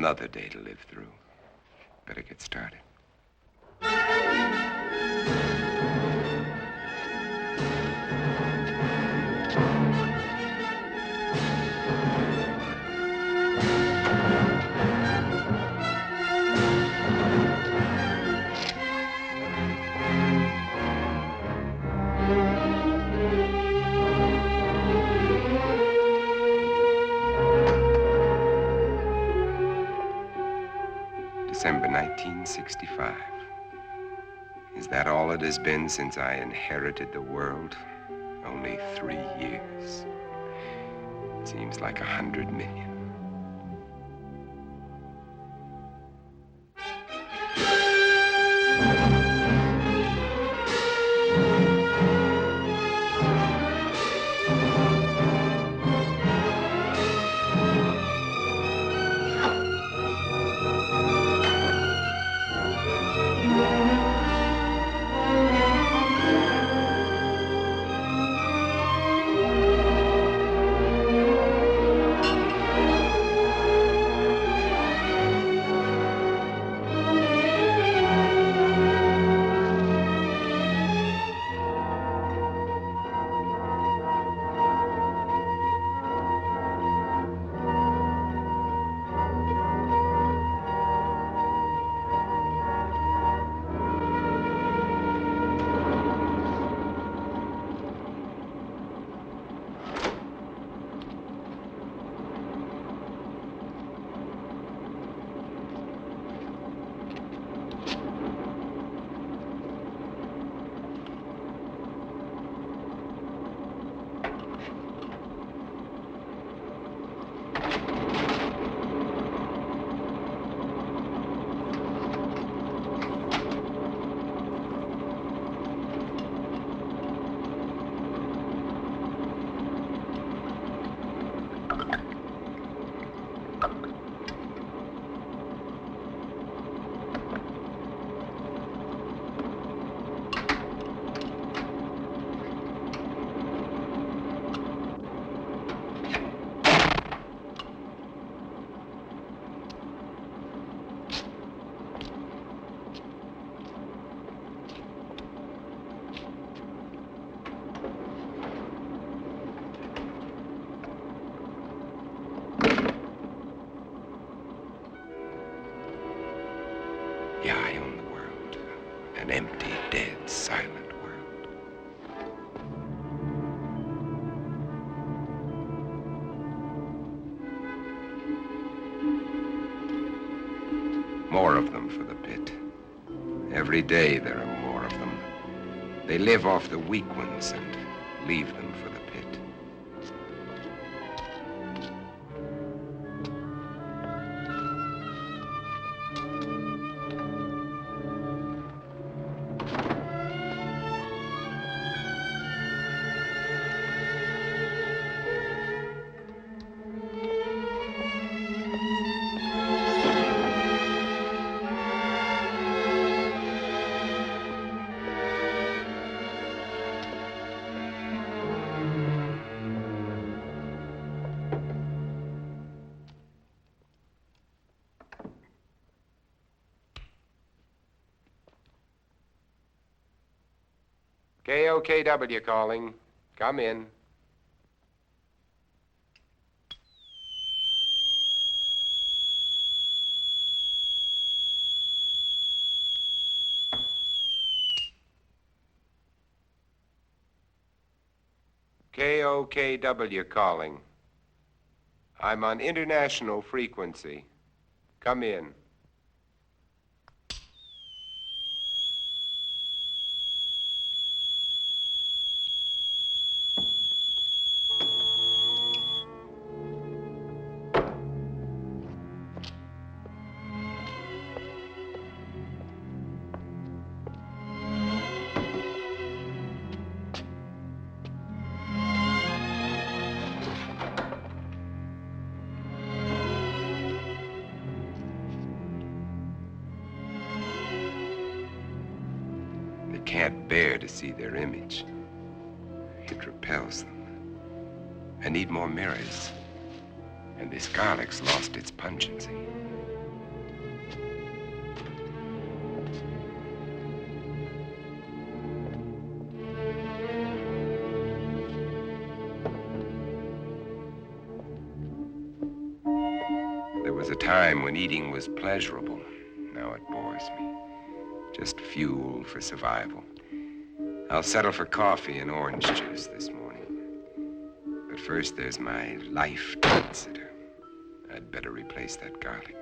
Another day to live through. Better get started. December 1965. Is that all it has been since I inherited the world? Only 3 years. Seems like 100 million. Yeah, I own the world. An empty, dead, silent world. More of them for the pit. Every day there are more of them. They live off the weak ones and leave them for the pit. KOKW calling. Come in. KOKW calling. I'm on international frequency. Come in. Can't bear to see their image. It repels them. I need more mirrors. And this garlic's lost its pungency. time when eating was pleasurable. Now it bores me. Just fuel for survival. I'll settle for coffee and orange juice this morning. But first, there's my life to consider. I'd better replace that garlic.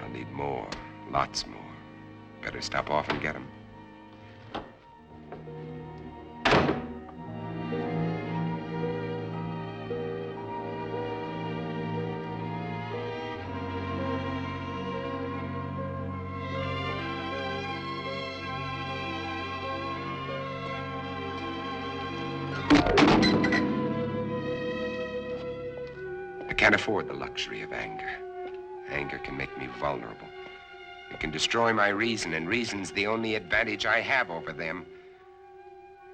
I'll need more, lots more. Better stop off and get them. I can't afford the luxury of anger. Anger can make me vulnerable. It can destroy my reason, and reason's the only advantage I have over them.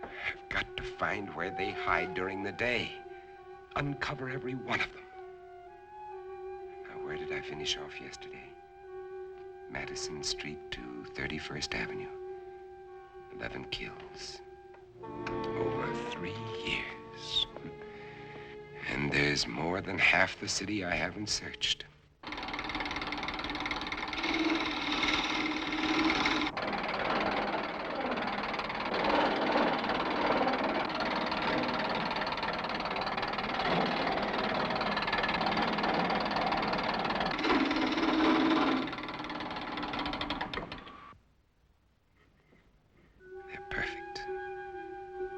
I've got to find where they hide during the day. Uncover every one of them. Now, where did I finish off yesterday? Madison Street to 31st Avenue. 11 kills. Over 3 years. And there's more than half the city I haven't searched.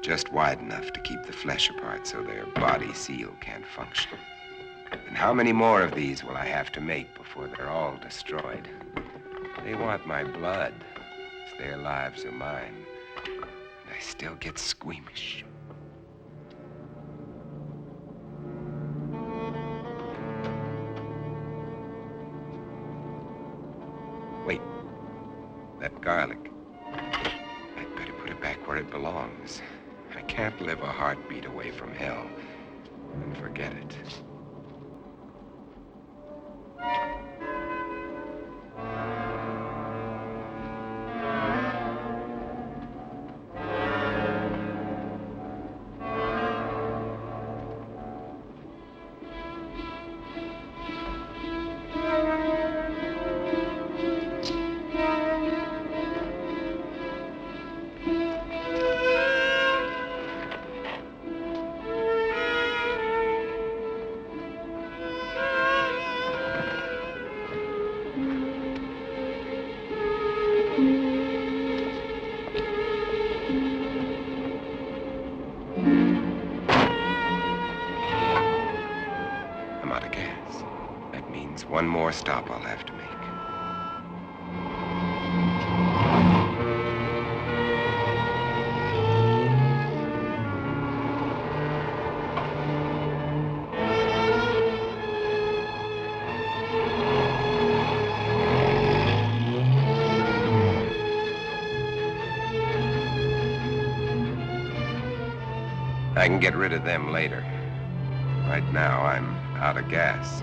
Just wide enough to keep the flesh apart so their body seal can't function. And how many more of these will I have to make before they're all destroyed? They want my blood. It's their lives or mine. And I still get squeamish. Wait. That garlic. I'd better put it back where it belongs. I can't live a heartbeat away from hell and forget it. One more stop I'll have to make. I can get rid of them later. Right now, I'm out of gas.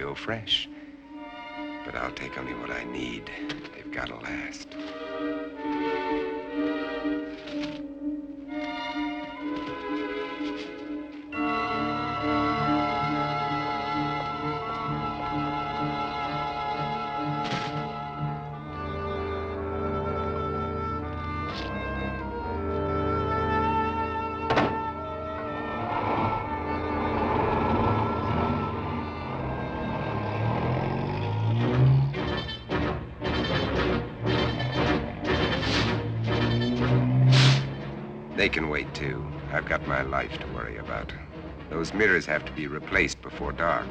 still fresh. But I'll take only what I need. They've got to last. They can wait, too. I've got my life to worry about. Those mirrors have to be replaced before dark.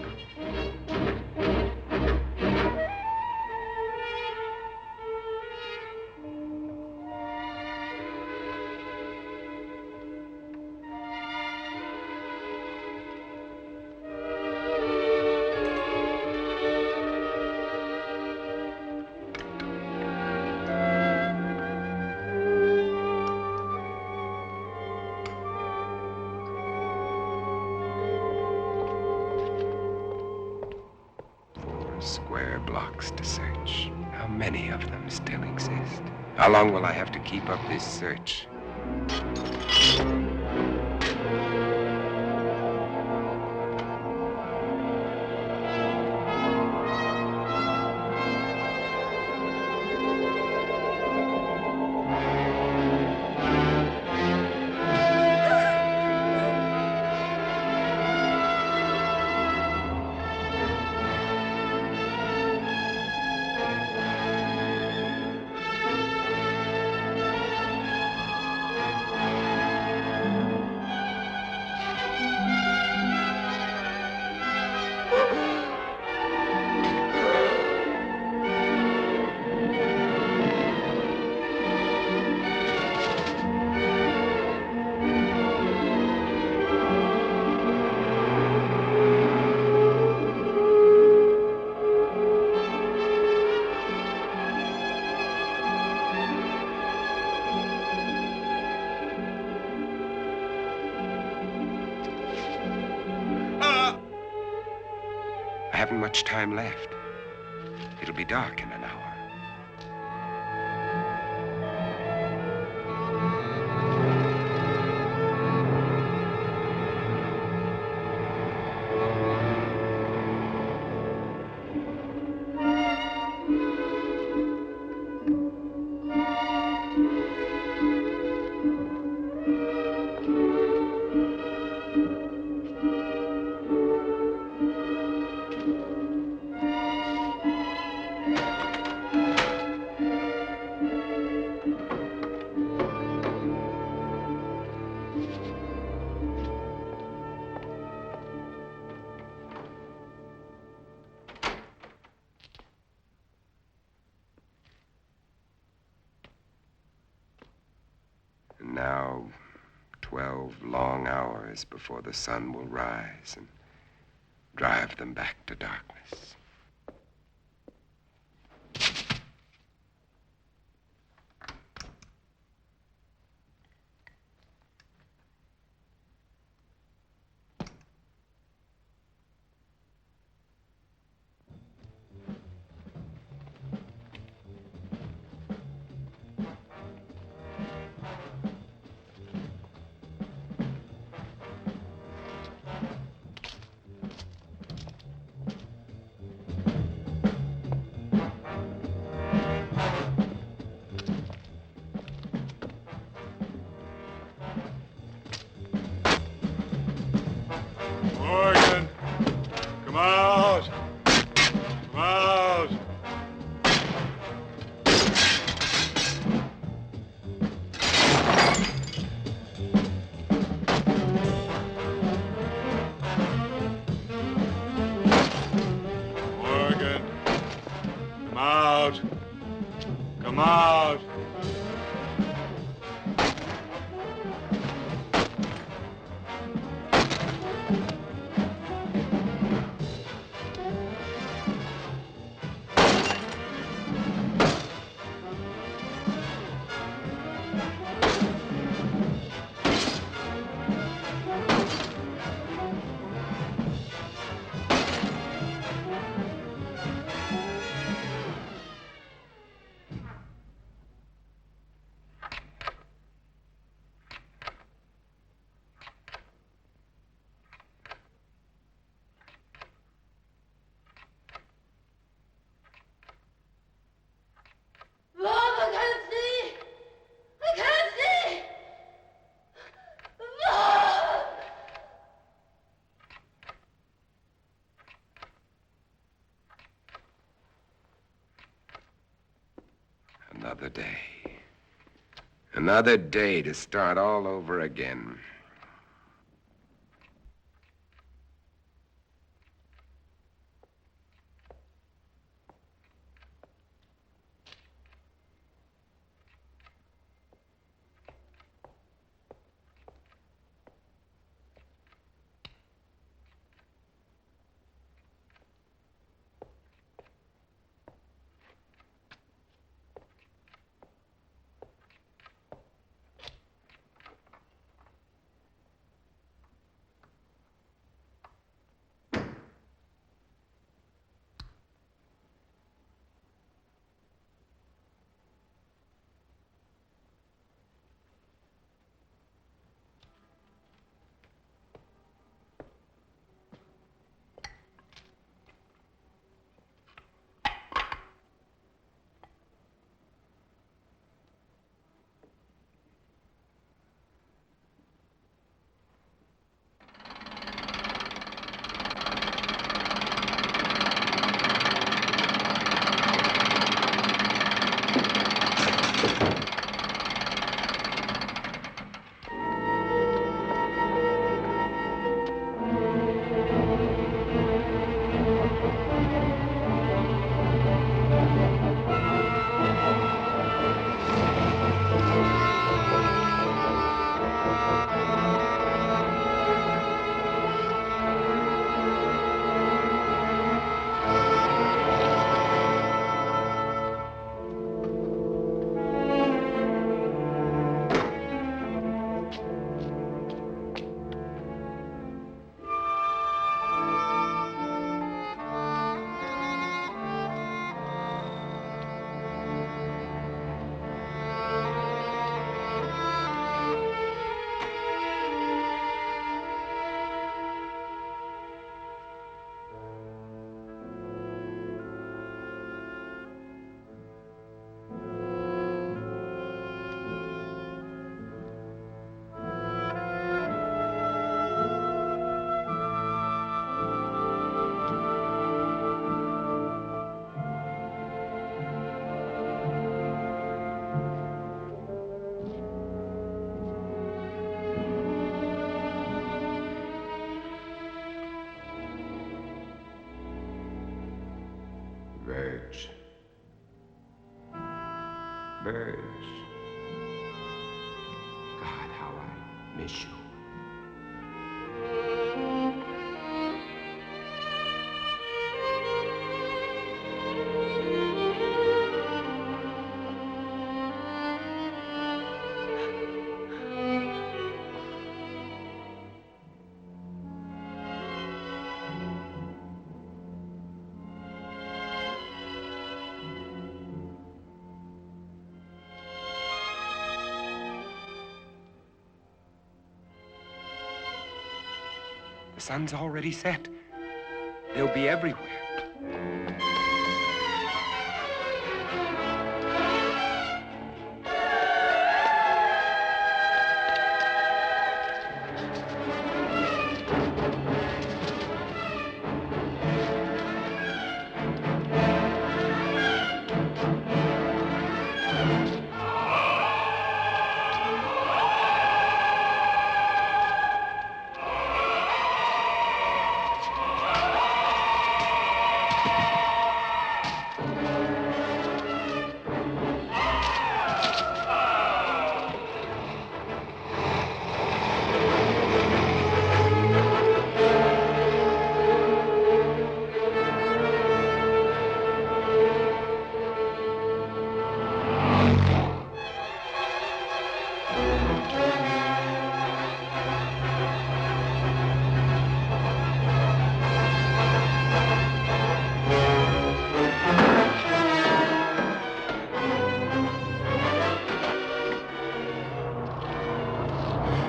Square blocks to search. How many of them still exist? How long will I have to keep up this search? I haven't much time left. It'll be dark in an hour. And now, 12 long hours before the sun will rise and drive them back to darkness. Another day. Another day to start all over again. Birds. Birds. God, how I miss you. The sun's already set. They'll be everywhere.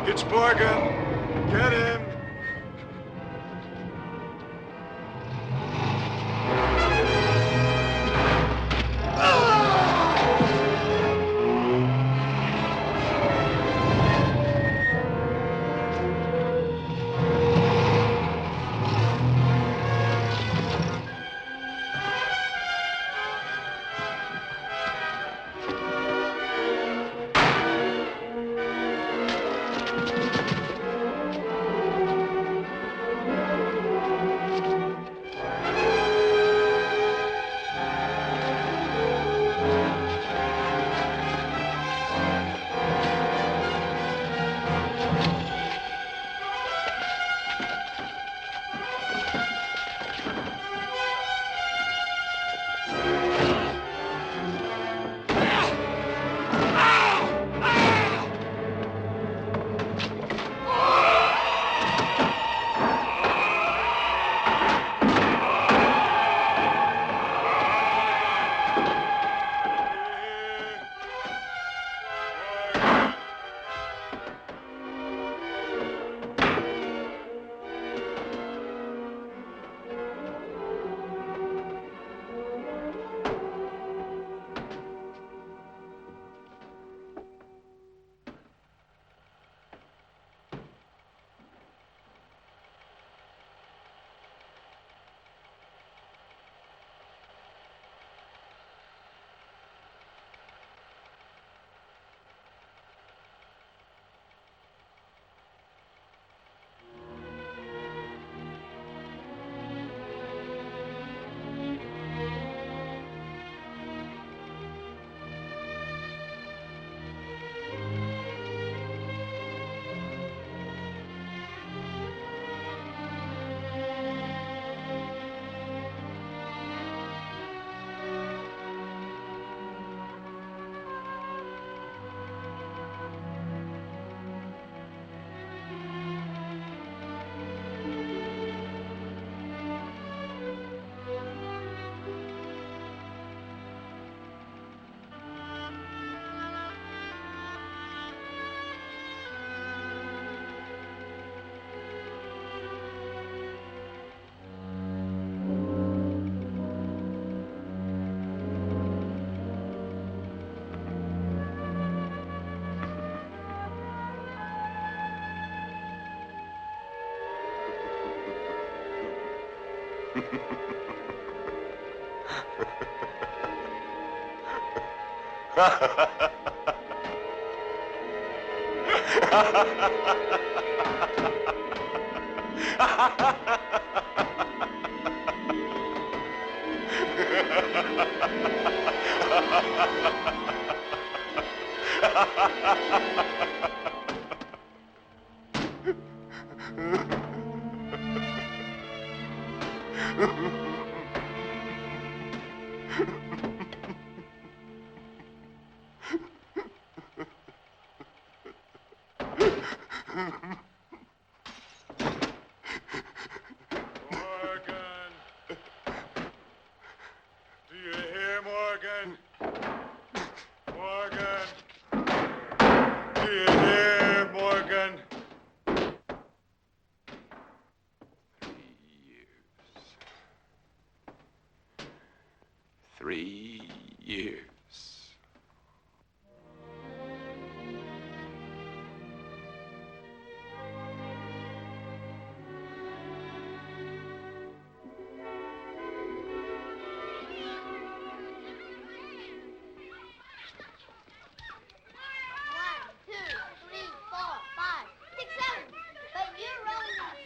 It's Morgan. Get him.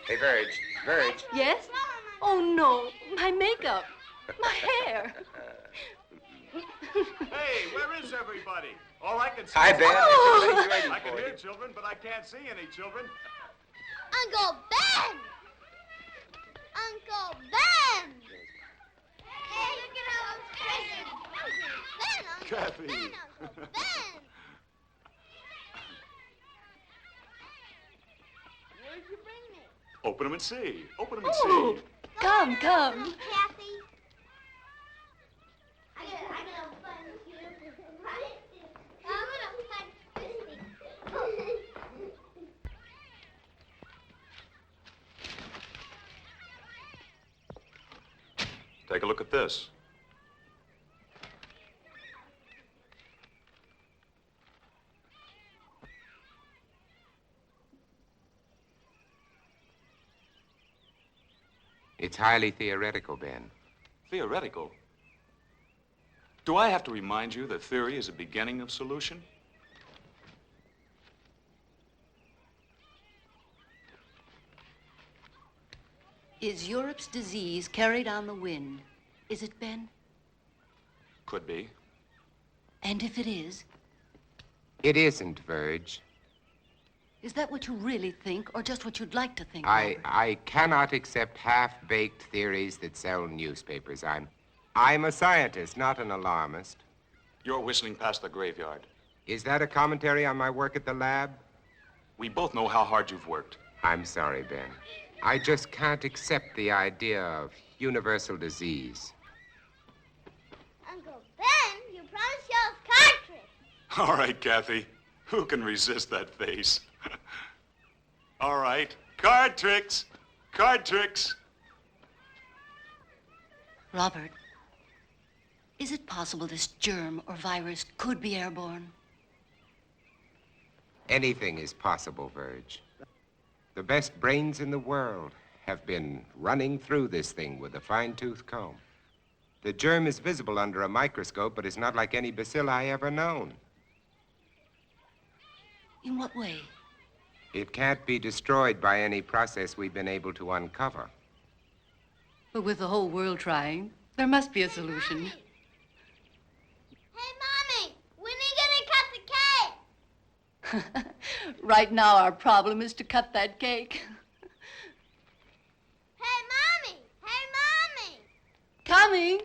Hey, Verge. Verge. Yes? Oh, no. My makeup. My hair. Hey, where is everybody? All I can see Hi, is... Ben. Oh. I can hear children, but I can't see any children. Uncle Ben! Uncle Ben! Hey, look at how I'm crazy. Ben, Uncle Kathy. Ben, Uncle Ben! Where'd you bring me? Open them and see. Open them and Oh, see. come. Kathy. I'm gonna fun you. I'm gonna fun you. Take a look at this. It's highly theoretical, Ben. Theoretical? Do I have to remind you that theory is a beginning of solution? Is Europe's disease carried on the wind? Is it, Ben? Could be. And if it is, It isn't, Verge. is that what you really think, or just what you'd like to think? I Robert? cannot accept half-baked theories that sell newspapers. I'm a scientist, not an alarmist. You're whistling past the graveyard. Is that a commentary on my work at the lab? We both know how hard you've worked. I'm sorry, Ben. I just can't accept the idea of universal disease. Uncle Ben, you promised y'all's card trick. All right, Kathy. Who can resist that face? All right. Card tricks. Card tricks. Robert, is it possible this germ or virus could be airborne? Anything is possible, Verge. The best brains in the world have been running through this thing with a fine-tooth comb. The germ is visible under a microscope, but it's not like any bacilli ever known. In what way? It can't be destroyed by any process we've been able to uncover. But with the whole world trying, there must be a solution. Mommy. Hey, Mommy, when are you gonna cut the cake? Right now, our problem is to cut that cake. Hey, Mommy! Hey, Mommy! Coming.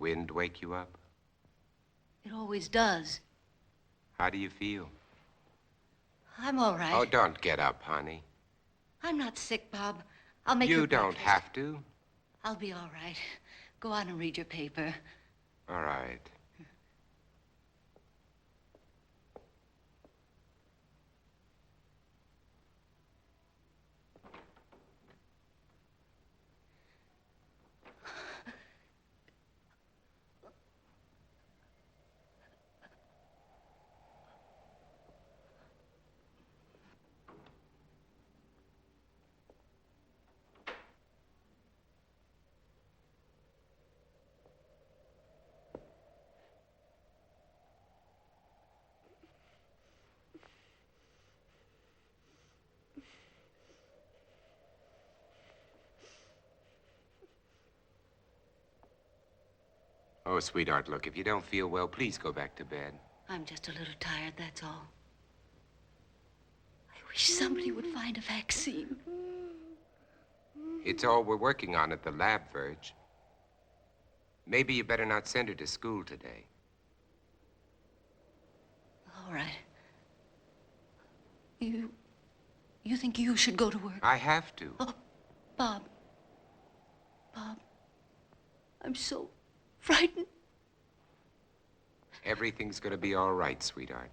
wind wake you up? It always does. How do you feel? I'm all right. Oh, don't get up, honey. I'm not sick, Bob. I'll make You don't breakfast. have to. I'll be all right. Go on and read your paper. All right. Oh, sweetheart, look, if you don't feel well, please go back to bed. I'm just a little tired, that's all. I wish somebody would find a vaccine. It's all we're working on at the lab, Virg. Maybe you better not send her to school today. All right. You think you should go to work? I have to. Oh, Bob. Bob. I'm so frightened. Everything's gonna be all right, sweetheart.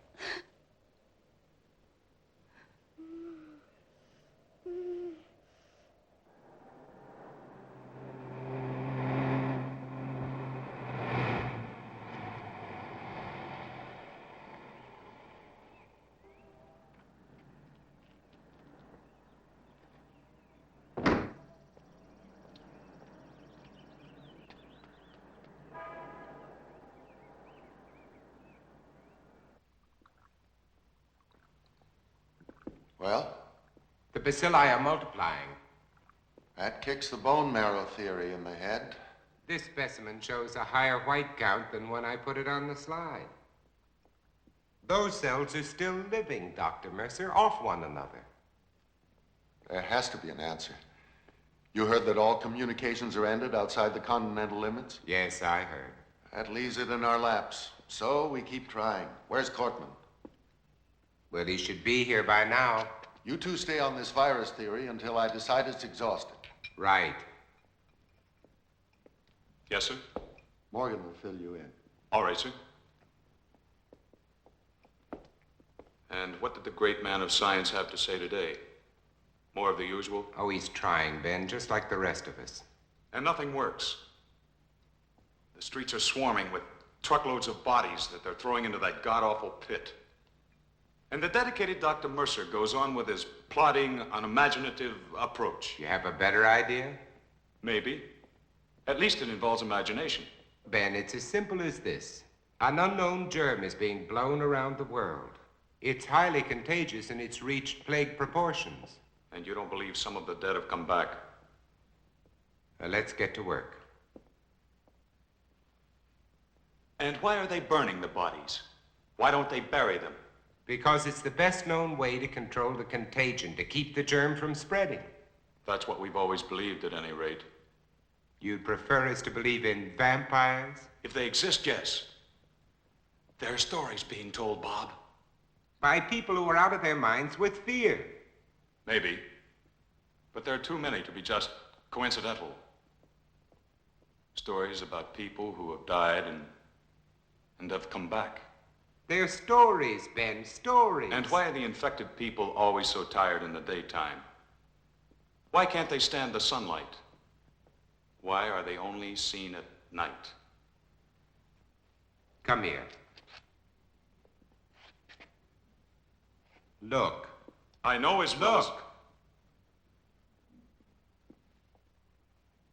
Well, The bacilli are multiplying. that kicks the bone marrow theory in the head. This specimen shows a higher white count than when I put it on the slide. Those cells are still living, Dr. Mercer, off one another. There has to be an answer. You heard that all communications are ended outside the continental limits? Yes, I heard. That leaves it in our laps. So we keep trying. Where's Cortman? Well, he should be here by now. You two stay on this virus theory until I decide it's exhausted. Right. Yes, sir? Morgan will fill you in. All right, sir. And what did the great man of science have to say today? More of the usual? Oh, he's trying, Ben, just like the rest of us. And nothing works. The streets are swarming with truckloads of bodies that they're throwing into that god-awful pit. And the dedicated Dr. Mercer goes on with his plodding, unimaginative approach. You have a better idea? Maybe. At least it involves imagination. Ben, it's as simple as this. An unknown germ is being blown around the world. It's highly contagious and it's reached plague proportions. And you don't believe some of the dead have come back? Let's get to work. And why are they burning the bodies? Why don't they bury them? Because it's the best known way to control the contagion, to keep the germ from spreading. That's what we've always believed, at any rate. You'd prefer us to believe in vampires? If they exist, yes. There are stories being told, Bob. By people who are out of their minds with fear. Maybe. But there are too many to be just coincidental. Stories about people who have died and have come back. They're stories, Ben, stories. And why are the infected people always so tired in the daytime? Why can't they stand the sunlight? Why are they only seen at night? Come here. Look. I know as well as... Look.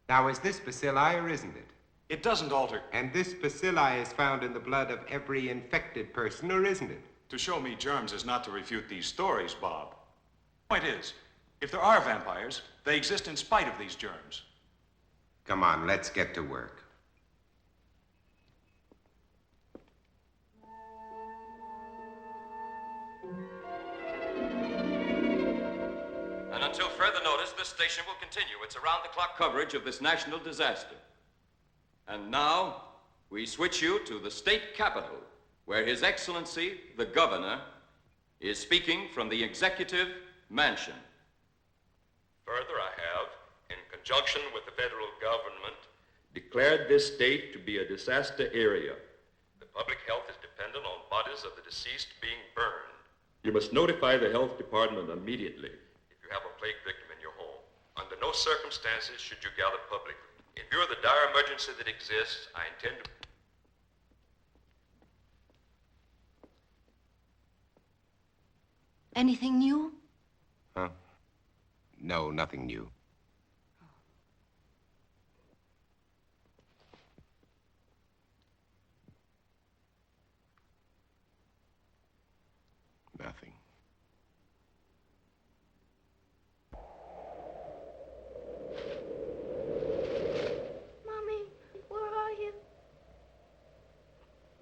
Now, is this bacilli or isn't it? It doesn't alter... And this bacilli is found in the blood of every infected person, or isn't it? To show me germs is not to refute these stories, Bob. Point is, if there are vampires, they exist in spite of these germs. Come on, let's get to work. And until further notice, this station will continue its around-the-clock coverage of this national disaster. And now, we switch you to the state capitol, where His Excellency, the Governor, is speaking from the Executive Mansion. Further, I have, in conjunction with the federal government, declared this state to be a disaster area. The public health is dependent on bodies of the deceased being burned. You must notify the health department immediately if you have a plague victim in your home. Under no circumstances should you gather publicly. In view of the dire emergency that exists, I intend to... Anything new? Huh? No, nothing new. Nothing. Mommy, where are you?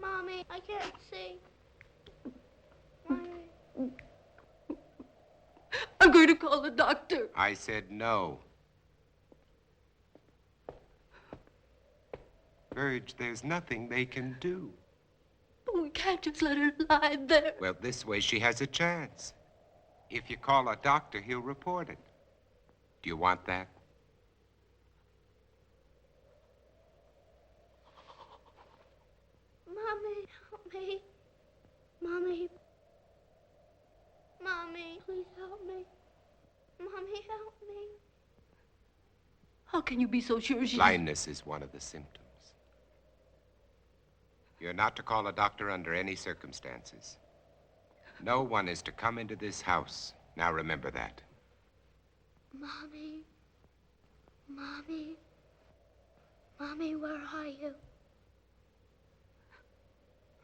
Mommy, I can't see. Mommy. I'm going to call the doctor. I said no. Virg, there's nothing they can do. But we can't just let her lie there. Well, this way she has a chance. If you call a doctor, he'll report it. Do you want that? Mommy, help me. Mommy. Mommy, please help me. Mommy, help me. How can you be so sure she's... Blindness is one of the symptoms. You're not to call a doctor under any circumstances. No one is to come into this house. Now remember that. Mommy. Mommy. Mommy, where are you?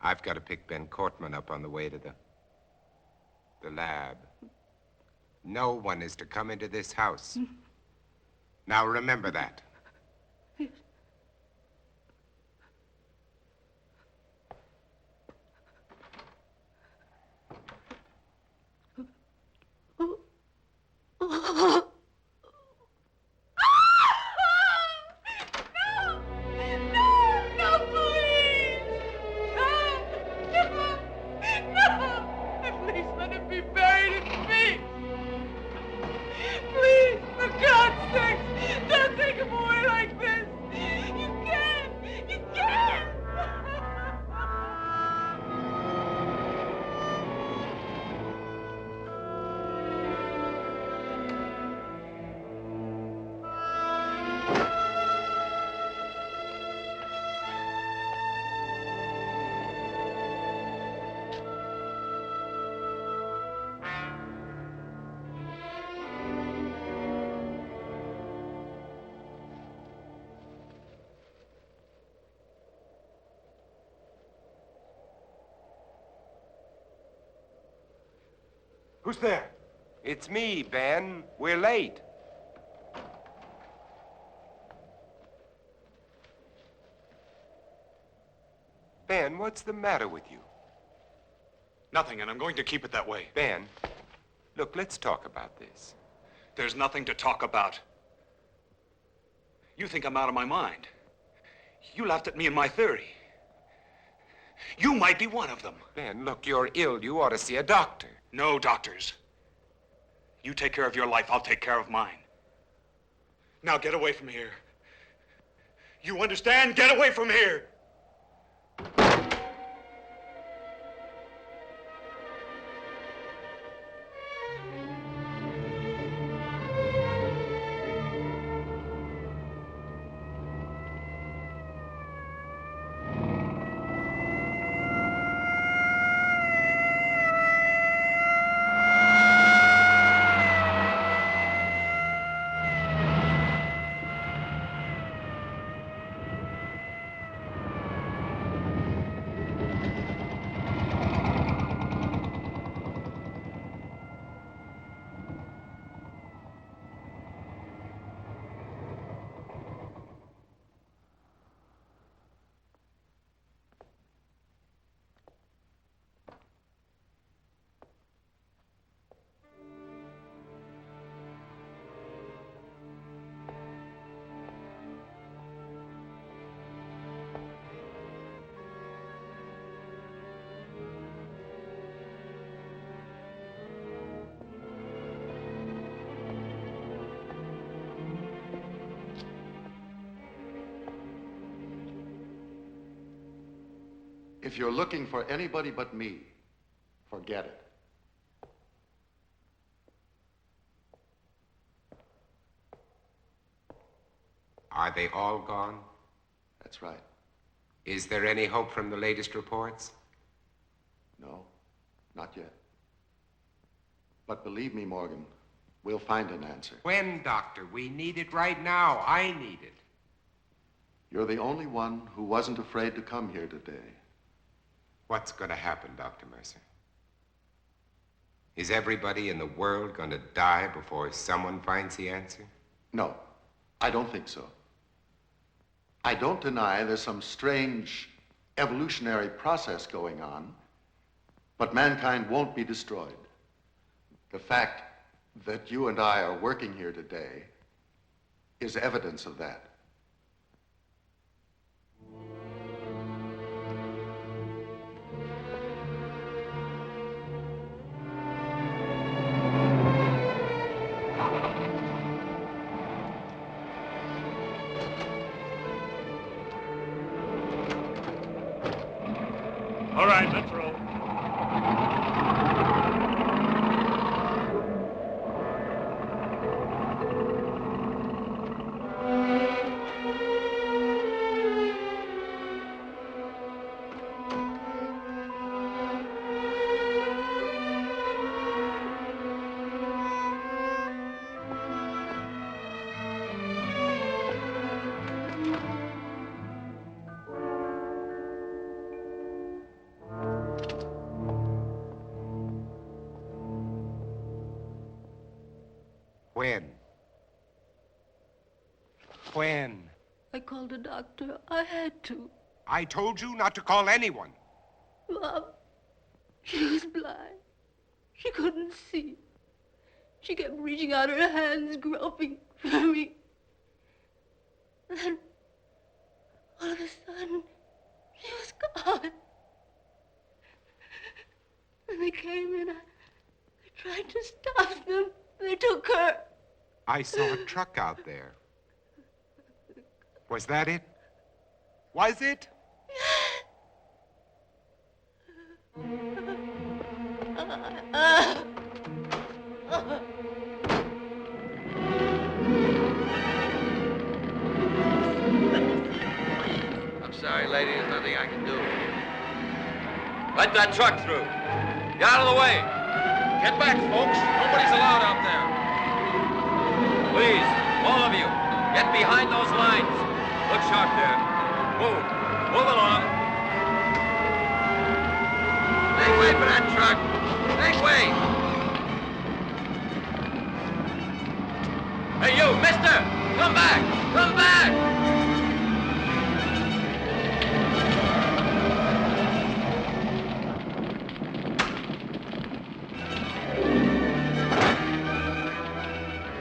I've got to pick Ben Cortman up on the way to the lab. No one is to come into this house. Now remember that. Who's there? It's me, Ben. We're late. Ben, what's the matter with you? Nothing, and I'm going to keep it that way. Ben, look, let's talk about this. There's nothing to talk about. You think I'm out of my mind. You laughed at me and my theory. You might be one of them. Ben, look, you're ill. You ought to see a doctor. No doctors. You take care of your life, I'll take care of mine. Now get away from here. You understand? Get away from here! If you're looking for anybody but me, forget it. Are they all gone? That's right. Is there any hope from the latest reports? No, not yet. But believe me, Morgan, we'll find an answer. When, Doctor? We need it right now. I need it. You're the only one who wasn't afraid to come here today. What's going to happen, Dr. Mercer? Is everybody in the world going to die before someone finds the answer? No, I don't think so. I don't deny there's some strange evolutionary process going on, but mankind won't be destroyed. The fact that you and I are working here today is evidence of that. All right, let's roll. When? When? I called a doctor. I had to. I told you not to call anyone. Mom, she was blind. She couldn't see. She kept reaching out her hands, groping for me. And then, all of a sudden, she was gone. And they came in. I tried to stop them. They took her. I saw a truck out there. Was that it? Was it? I'm sorry, lady. There's nothing I can do. Let that truck through. Get out of the way. Get back, folks. Nobody's allowed out there. Please, all of you, get behind those lines. Look sharp there. Move. Move along. Make way for that truck. Make way. Hey, you, mister! Come back! Come back!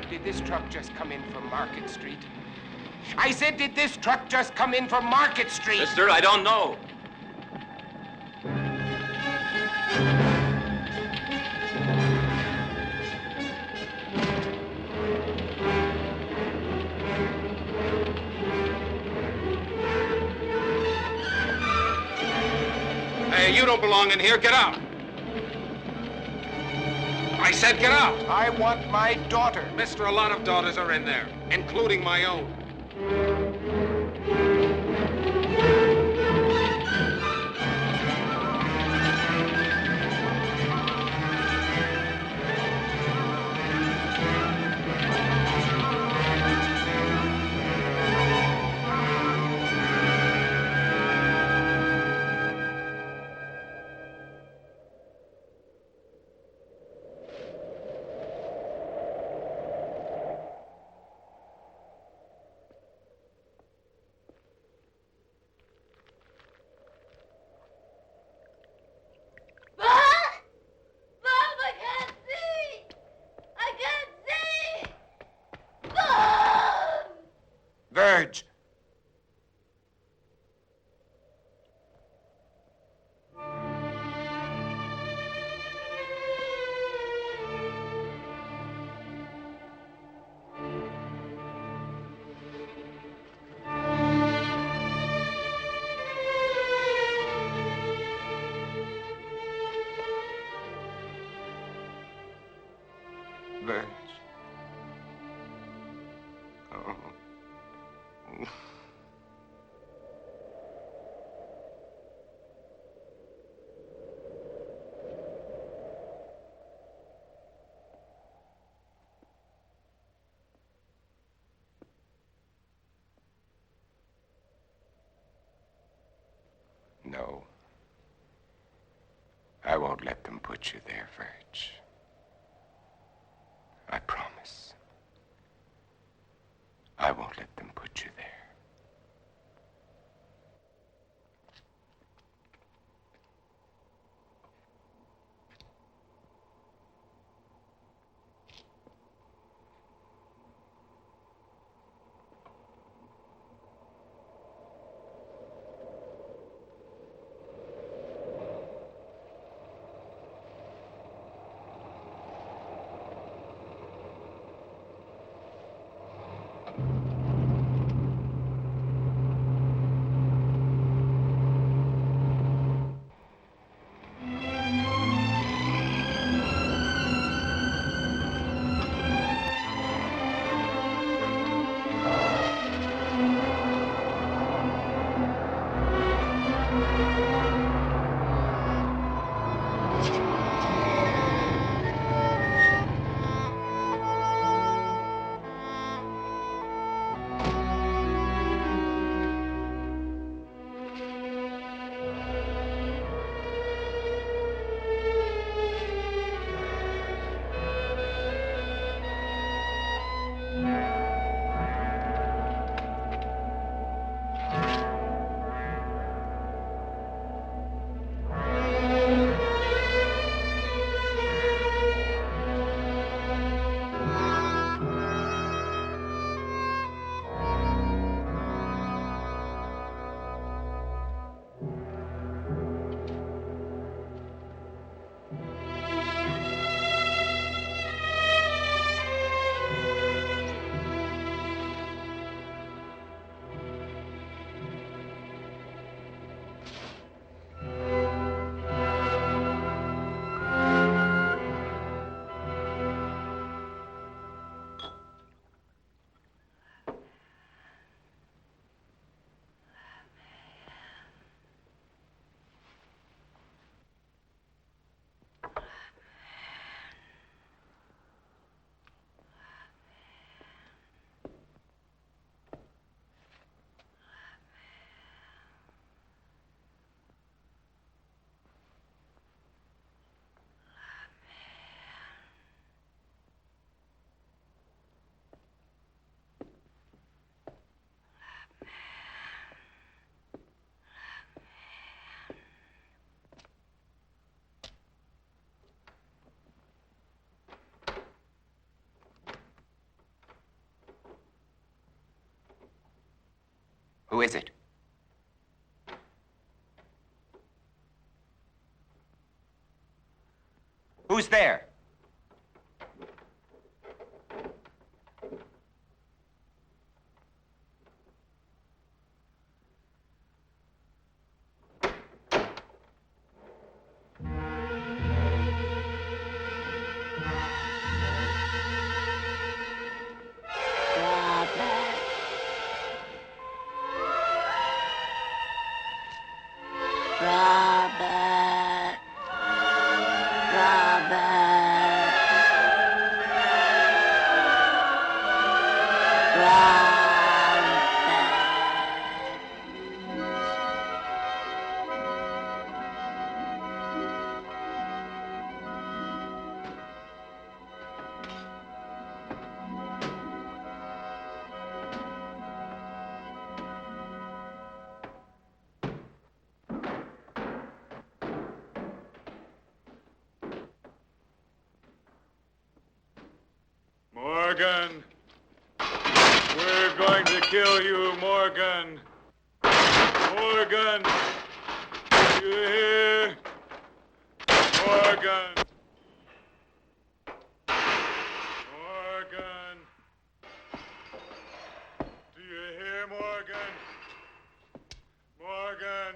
Did this truck just come in from Market Street? I said, did this truck just come in from Market Street? Mister, I don't know. Hey, you don't belong in here. Get out. I said get out. I want my daughter. Mister, a lot of daughters are in there, including my own. Virg. Oh. No. I won't let them put you there, Virg. I promise. I won't let them put you there. Who is it? Who's there? Morgan! We're going to kill you, Morgan! Morgan! You hear? Morgan! Morgan! Do you hear, Morgan? Morgan!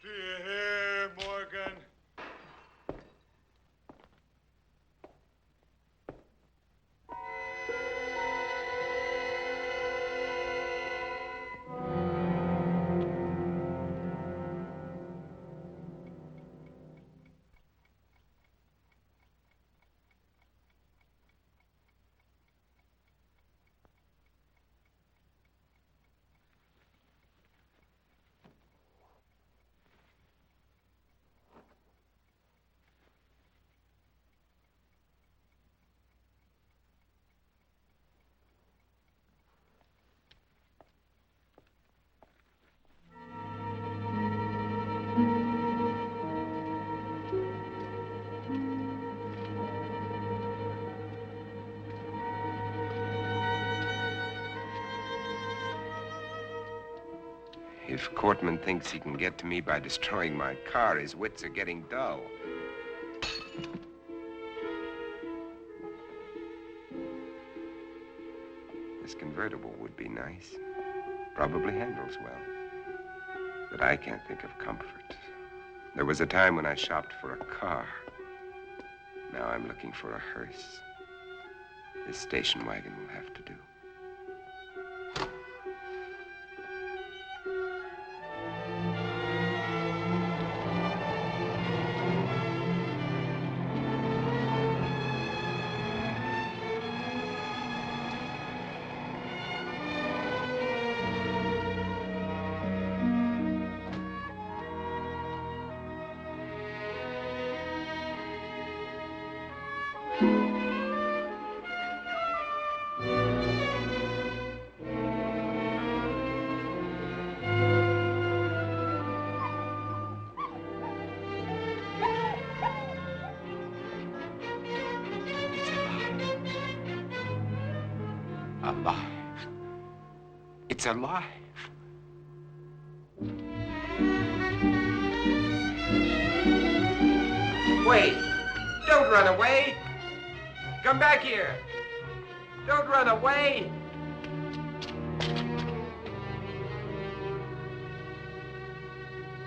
Do you hear, Morgan? If Cortman thinks he can get to me by destroying my car, his wits are getting dull. This convertible would be nice. Probably handles well. But I can't think of comfort. There was a time when I shopped for a car. Now I'm looking for a hearse. This station wagon will have to do. Alive. It's alive. Wait! Don't run away! Come back here! Don't run away!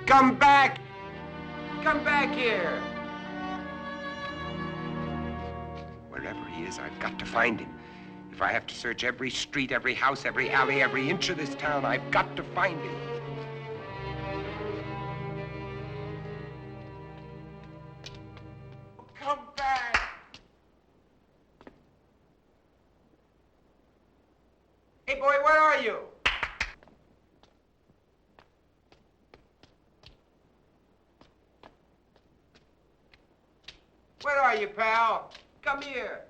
Come back! Come back here! Wherever he is, I've got to find him. If I have to search every street, every house, every alley, every inch of this town, I've got to find him. Come back! Hey, boy, where are you? Where are you, pal? Come here.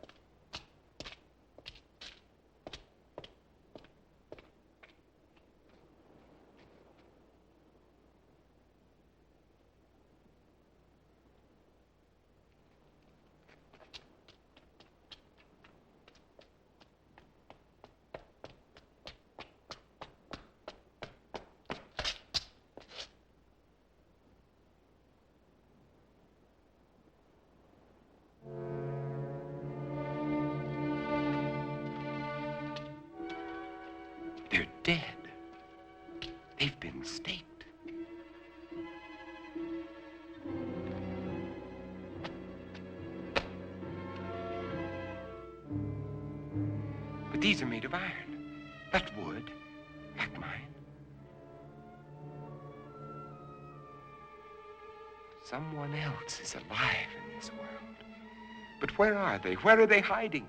They're dead. They've been staked. But these are made of iron. That wood, like mine. Someone else is alive in this world. But where are they? Where are they hiding?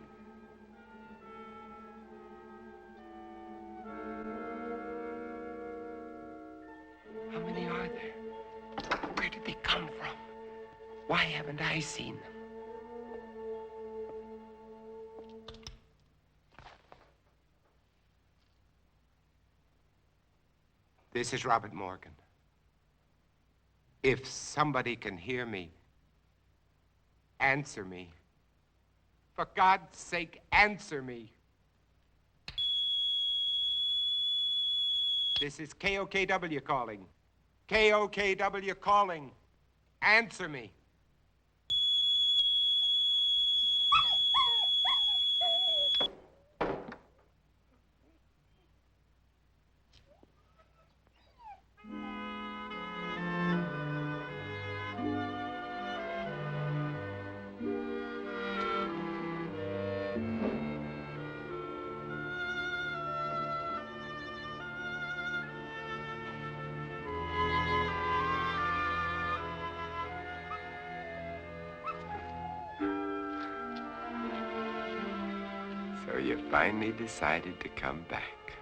How many are there? Where did they come from? Why haven't I seen them? This is Robert Morgan. If somebody can hear me, answer me. For God's sake, answer me. This is KOKW calling. KOKW calling. Answer me. So you finally decided to come back.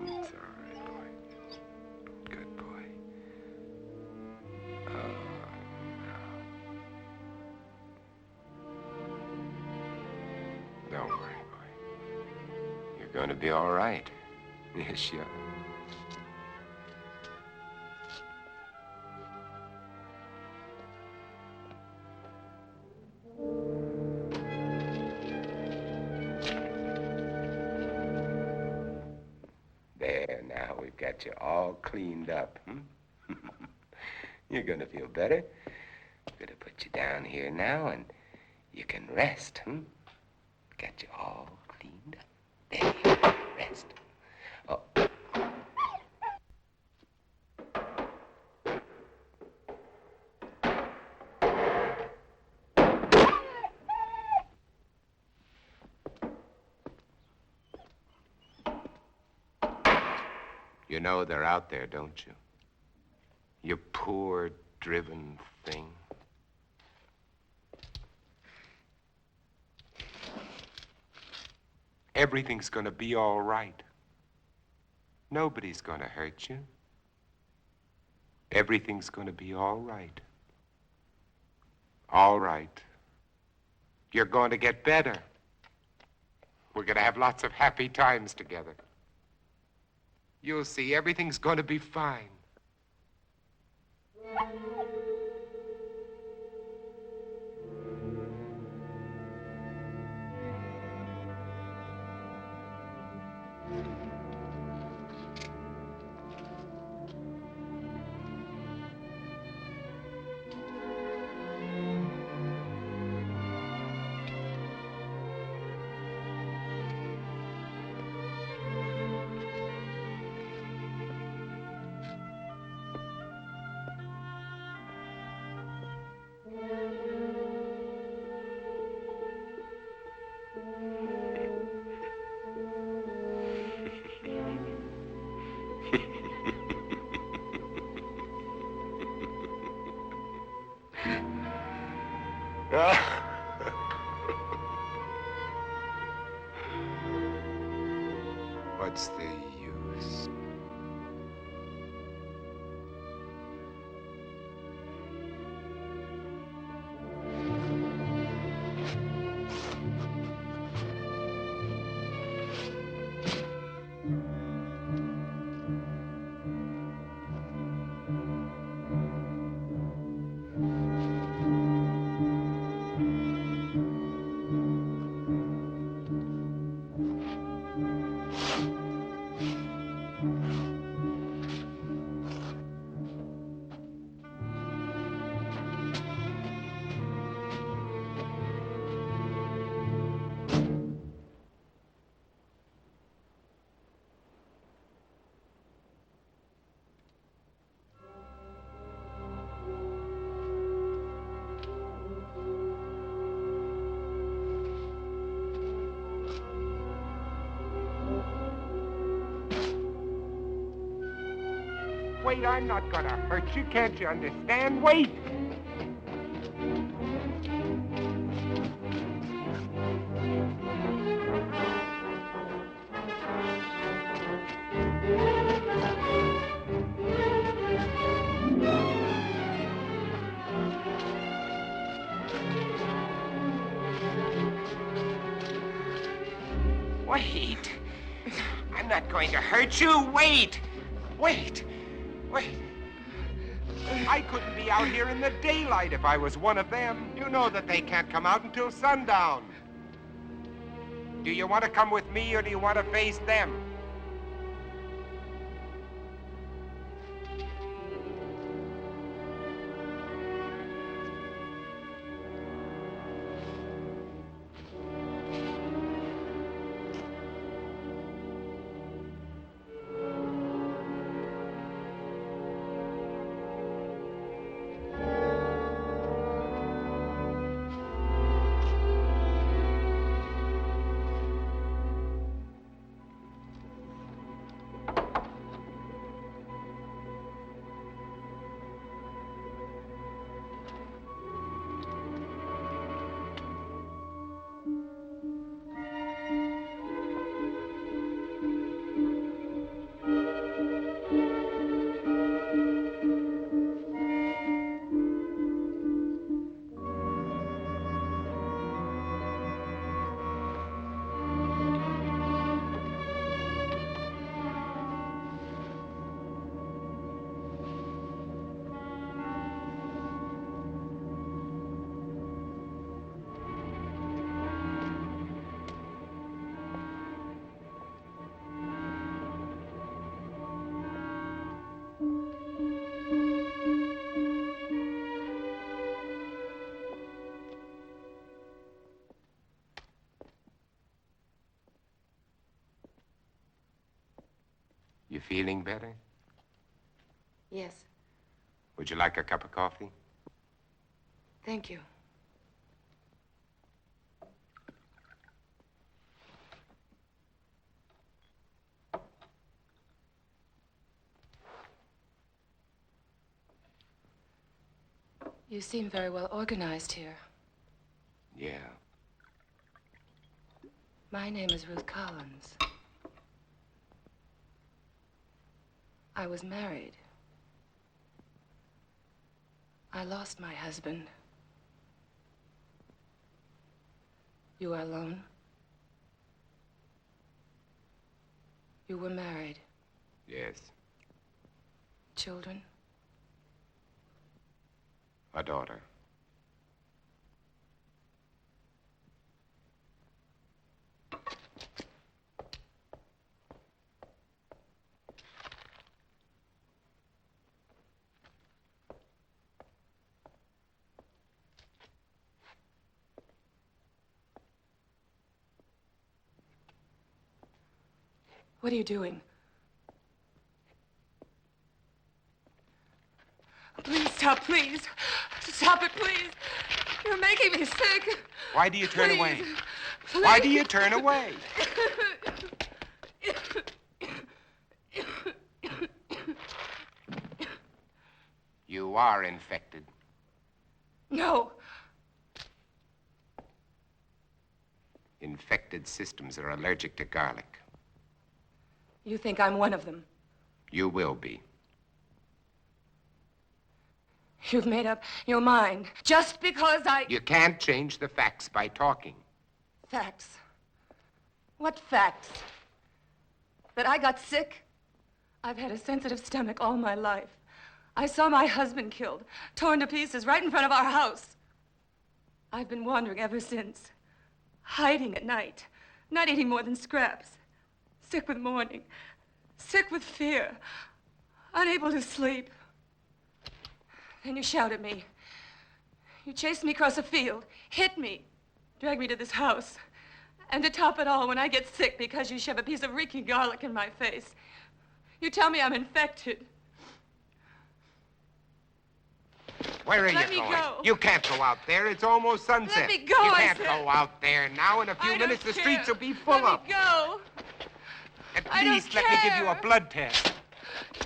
It's all right, boy. Good boy. Oh, no. Don't worry, boy. You're going to be all right. Yes, you are. got you all cleaned up, You're gonna feel better. I'm gonna put you down here now, and you can rest, Got you all cleaned up. There you go. Rest. Oh. You know they're out there, don't you? You poor, driven thing. Everything's gonna be all right. Nobody's gonna hurt you. Everything's gonna be all right. All right. You're going to get better. We're gonna have lots of happy times together. You'll see, everything's gonna be fine. What's the use? Wait, I'm not gonna hurt you. Can't you understand? Wait! Wait! I'm not going to hurt you. Wait! Wait! Wait. I couldn't be out here in the daylight if I was one of them. You know that they can't come out until sundown. Do you want to come with me or do you want to face them? feeling better? Yes, Would you like a cup of coffee? thank you. You seem very well organized here. Yeah. My name is Ruth Collins. I was married. I lost my husband. You are alone? You were married. Yes. Children? A daughter. What are you doing? Please stop, please. Stop it, please. You're making me sick. Why do you turn Please. away? Please. Why do you turn away? You are infected. No. Infected systems are allergic to garlic. You think I'm one of them? You will be. You've made up your mind just because I... You can't change the facts by talking. Facts? What facts? That I got sick? I've had a sensitive stomach all my life. I saw my husband killed, torn to pieces right in front of our house. I've been wandering ever since, hiding at night, not eating more than scraps, sick with mourning, sick with fear, unable to sleep. Then you shout at me. You chased me across a field, hit me, dragged me to this house. And to top it all, when I get sick because you shove a piece of reeking garlic in my face, you tell me I'm infected. Where are Let you me going? go. You can't go out there. It's almost sunset. Let me go, You I can't said. go out there now. In a few I don't minutes, the care. streets will be full Let up. me go. At I don't least let me give you a care. blood test.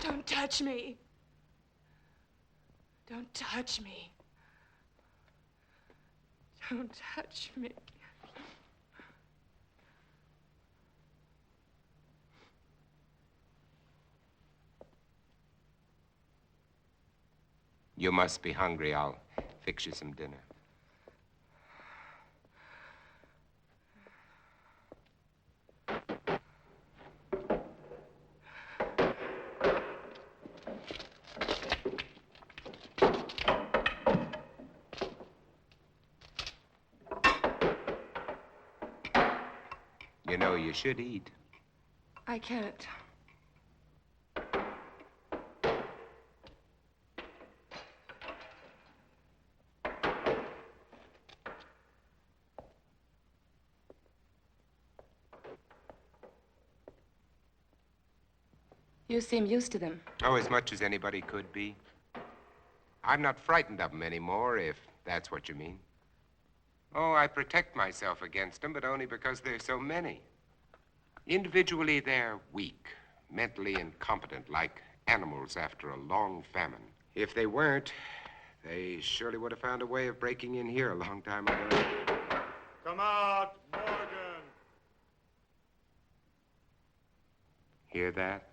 Don't touch me. Don't touch me. Don't touch me. You must be hungry. I'll fix you some dinner. You know, you should eat. I can't. You seem used to them. Oh, as much as anybody could be. I'm not frightened of them anymore, if that's what you mean. Oh, I protect myself against them, but only because there's so many. Individually, they're weak, mentally incompetent, like animals after a long famine. If they weren't, they surely would have found a way of breaking in here a long time ago. Come out, Morgan. Hear that?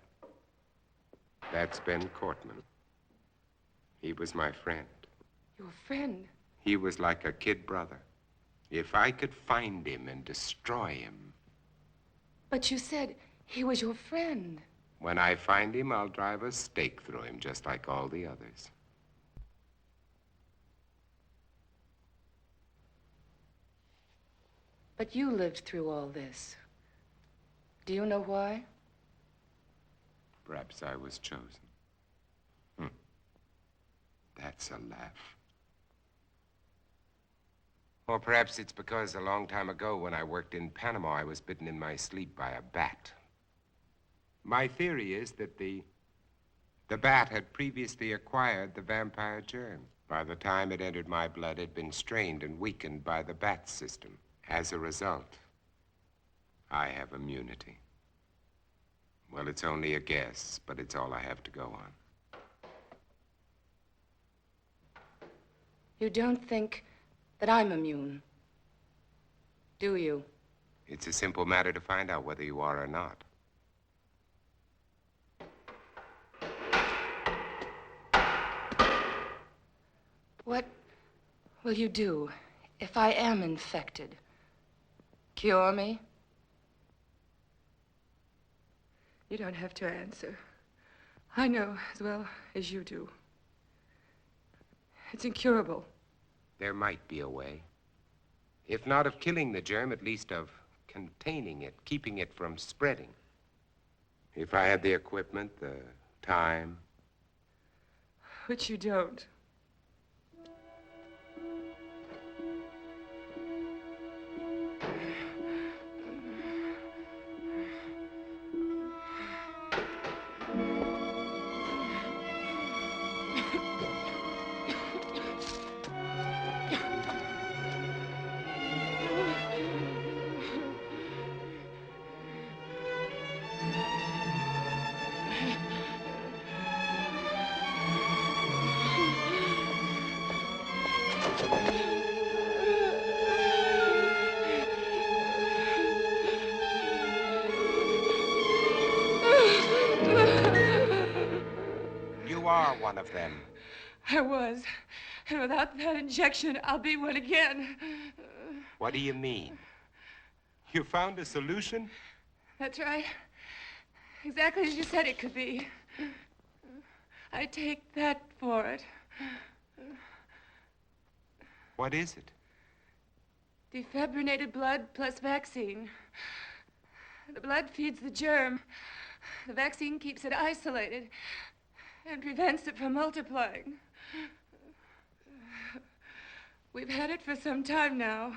That's Ben Cortman. He was my friend. Your friend? He was like a kid brother. If I could find him and destroy him. But you said he was your friend. When I find him, I'll drive a stake through him, just like all the others. But you lived through all this. Do you know why? Perhaps I was chosen. That's a laugh. Or perhaps it's because a long time ago when I worked in Panama, I was bitten in my sleep by a bat. My theory is that the bat had previously acquired the vampire germ. By the time it entered my blood, it had been strained and weakened by the bat system. As a result, I have immunity. Well, it's only a guess, but it's all I have to go on. You don't think that I'm immune, do you? It's a simple matter to find out whether you are or not. What will you do if I am infected? Cure me? You don't have to answer. I know as well as you do. It's incurable. There might be a way. If not of killing the germ, at least of containing it, keeping it from spreading. If I had the equipment, the time. Which you don't. You are one of them. I was. And without that injection, I'll be one again. What do you mean? You found a solution? That's right. Exactly as you said it could be. I take that for it. What is it? Defibrinated blood plus vaccine. The blood feeds the germ. The vaccine keeps it isolated and prevents it from multiplying. We've had it for some time now.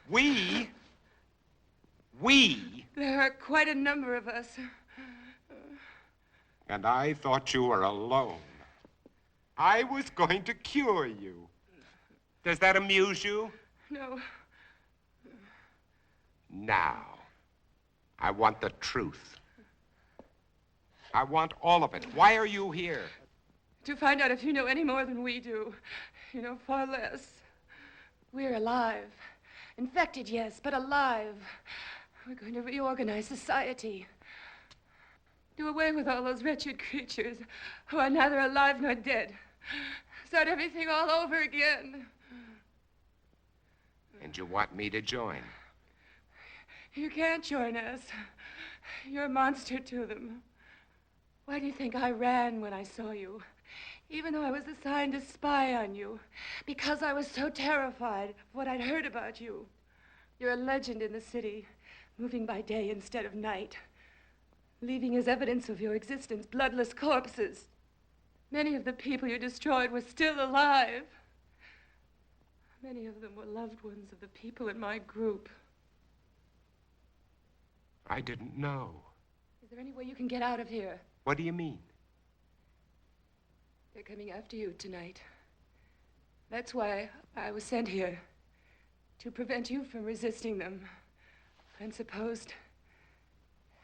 We? There are quite a number of us. And I thought you were alone. I was going to cure you. Does that amuse you? No. Now, I want the truth. I want all of it. Why are you here? To find out if you know any more than we do. You know far less. We're alive. Infected, yes, but alive. We're going to reorganize society. Do away with all those wretched creatures who are neither alive nor dead. Start everything all over again. And you want me to join? You can't join us. You're a monster to them. Why do you think I ran when I saw you? Even though I was assigned to spy on you. Because I was so terrified of what I'd heard about you. You're a legend in the city, moving by day instead of night. Leaving as evidence of your existence bloodless corpses. Many of the people you destroyed were still alive. Many of them were loved ones of the people in my group. I didn't know. Is there any way you can get out of here? What do you mean? They're coming after you tonight. That's why I was sent here. To prevent you from resisting them. And supposed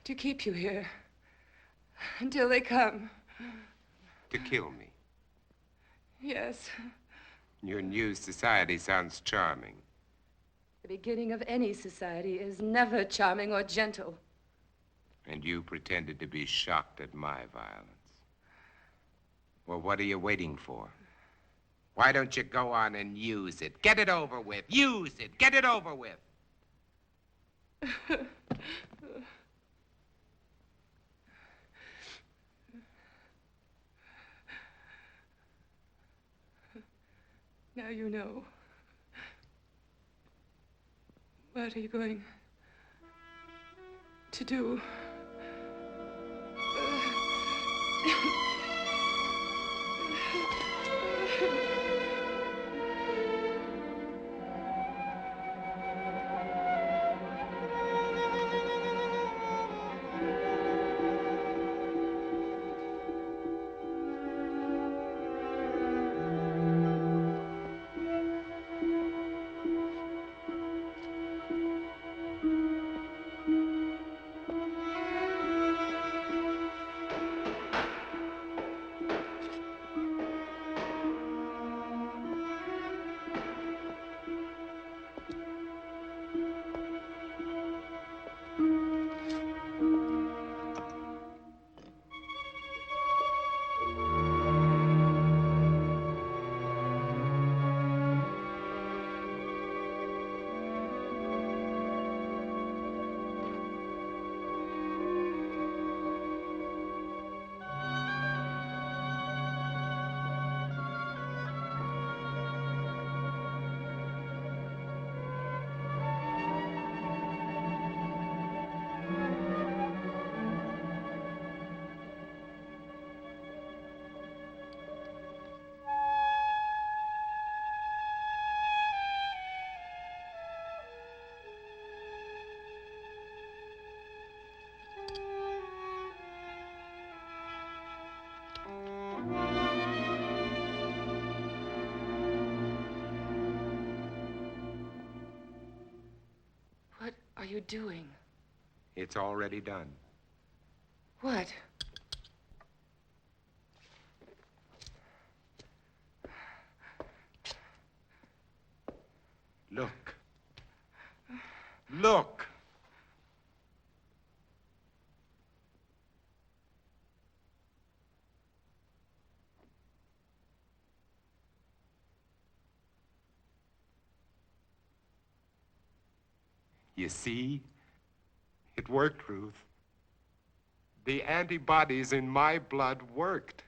to keep you here. Until they come. To kill me? Yes. Your new society sounds charming. The beginning of any society is never charming or gentle. And you pretended to be shocked at my violence. Well, what are you waiting for? Why don't you go on and use it? Get it over with. Use it. Get it over with. Now you know. What are you going to do? are you doing? It's already done. What? Look. Look. You see? It worked, Ruth. The antibodies in my blood worked.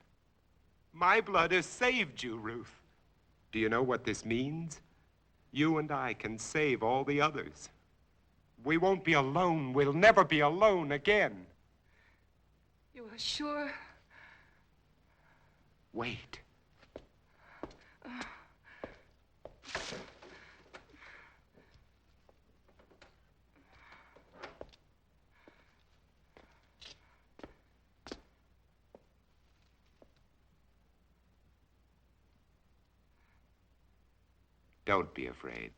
My blood has saved you, Ruth. Do you know what this means? You and I can save all the others. We won't be alone. We'll never be alone again. You are sure? Wait. Don't be afraid.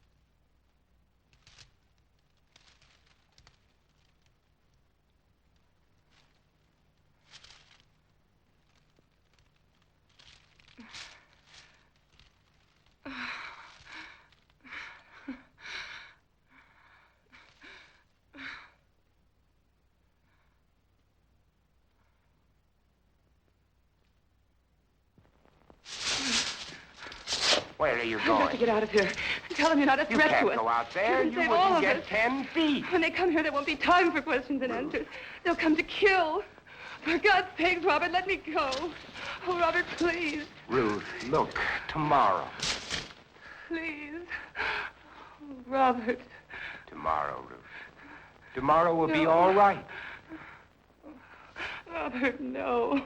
Where are you I've got going? to get out of here. Tell them you're not a You threat can't to us. go out there. You You can save all wouldn't of get us. 10 feet. When they come here, there won't be time for questions and answers. They'll come to kill. For God's sakes, Robert, let me go. Oh, Robert, please. Ruth, look, tomorrow. Please. Oh, Robert. Tomorrow, Ruth. Tomorrow will be No. all right. Robert, no.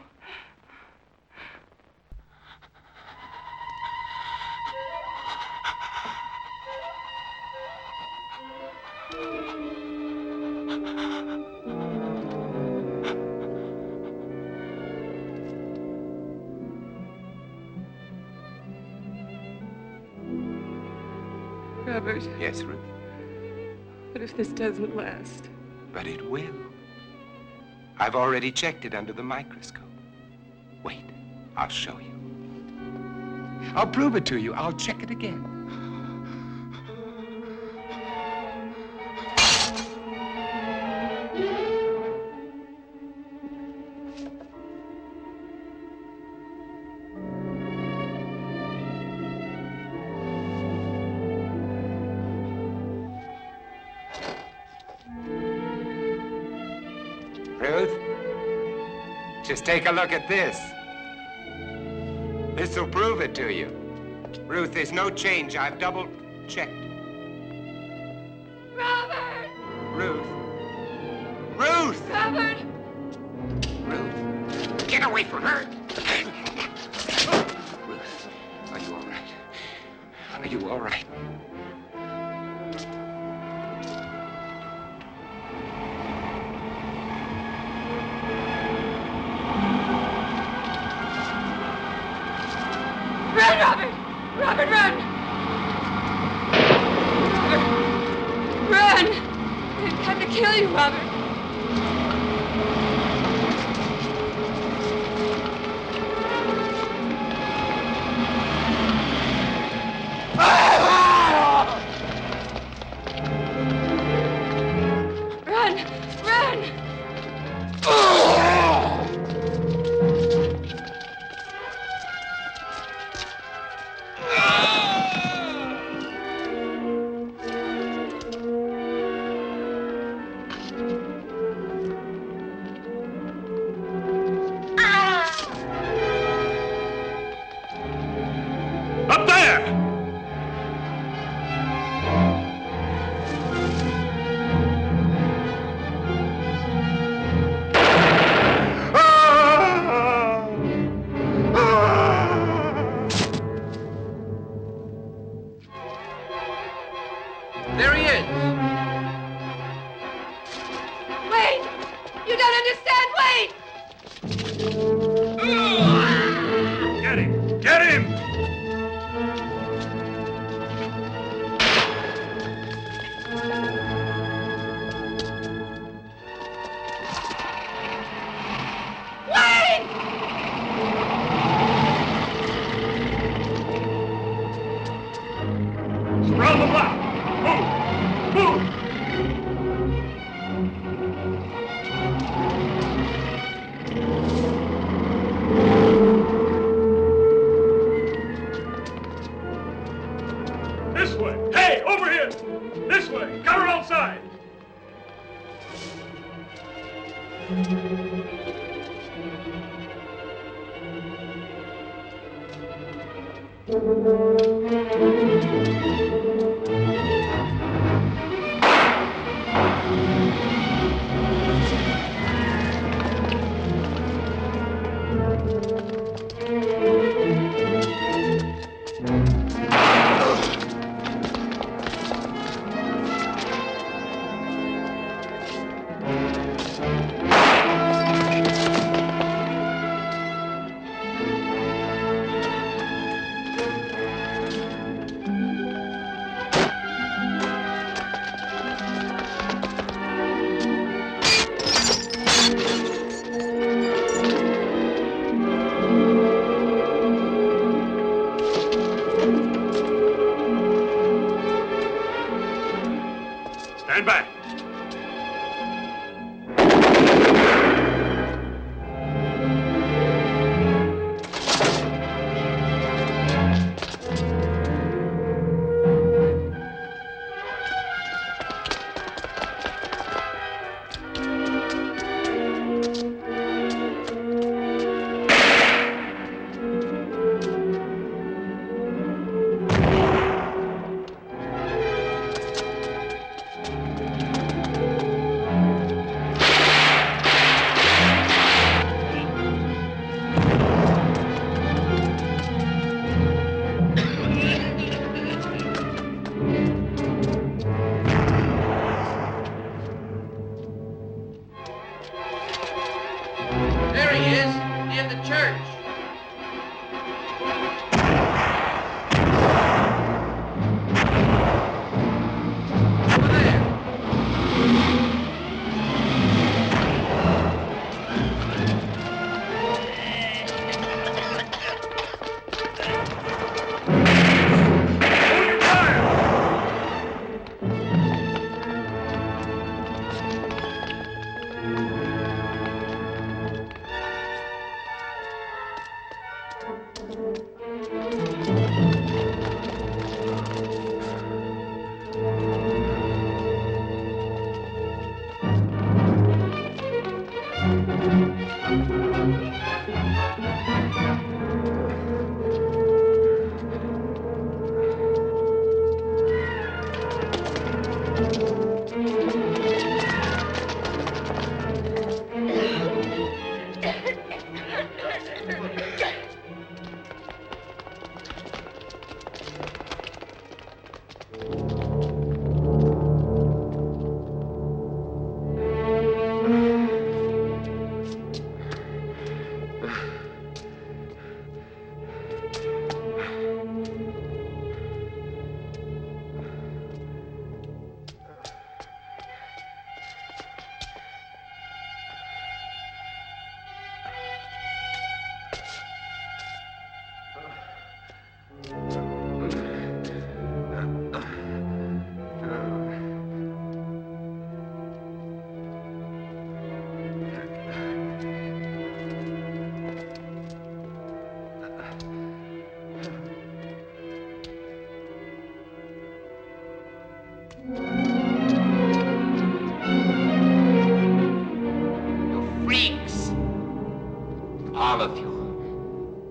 Robert, Yes, Ruth, what if this doesn't last? but it will. I've already checked it under the microscope. Wait, I'll show you. I'll prove it to you. I'll check it again. Ruth, just take a look at this. This'll prove it to you. Ruth, there's no change. I've double-checked. Robert! Ruth. Ruth! Robert! Ruth, get away from her! Ruth, are you all right? Are you all right? Run, Robert! Robert, run! Run! They've come to kill you, Robert. Run! Run! Up there! There he is. Wait! You don't understand! Wait! Get him! Get him! This way. Hey, over here. This way. Cover outside. Stand back. There he is, near the church. Over there.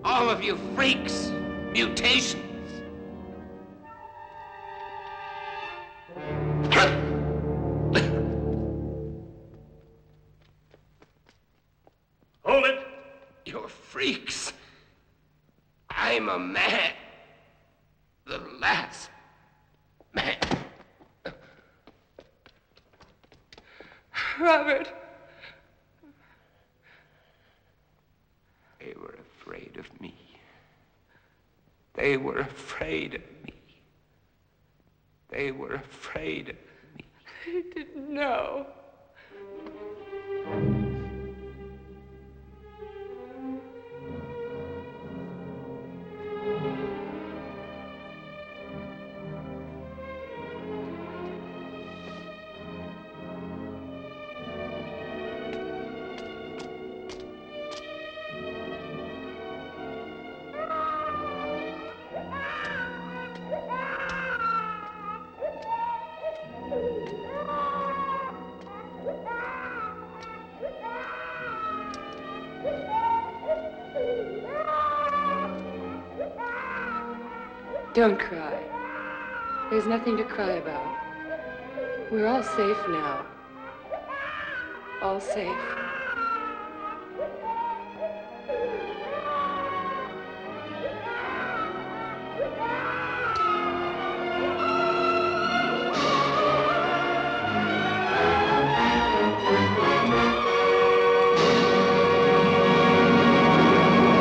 All of you freaks! Mutations! Hold it! You're freaks. I'm a man. The last man. Robert. They were afraid of me. They were afraid of me. They were afraid of me. They didn't know. Don't cry. There's nothing to cry about. We're all safe now. All safe.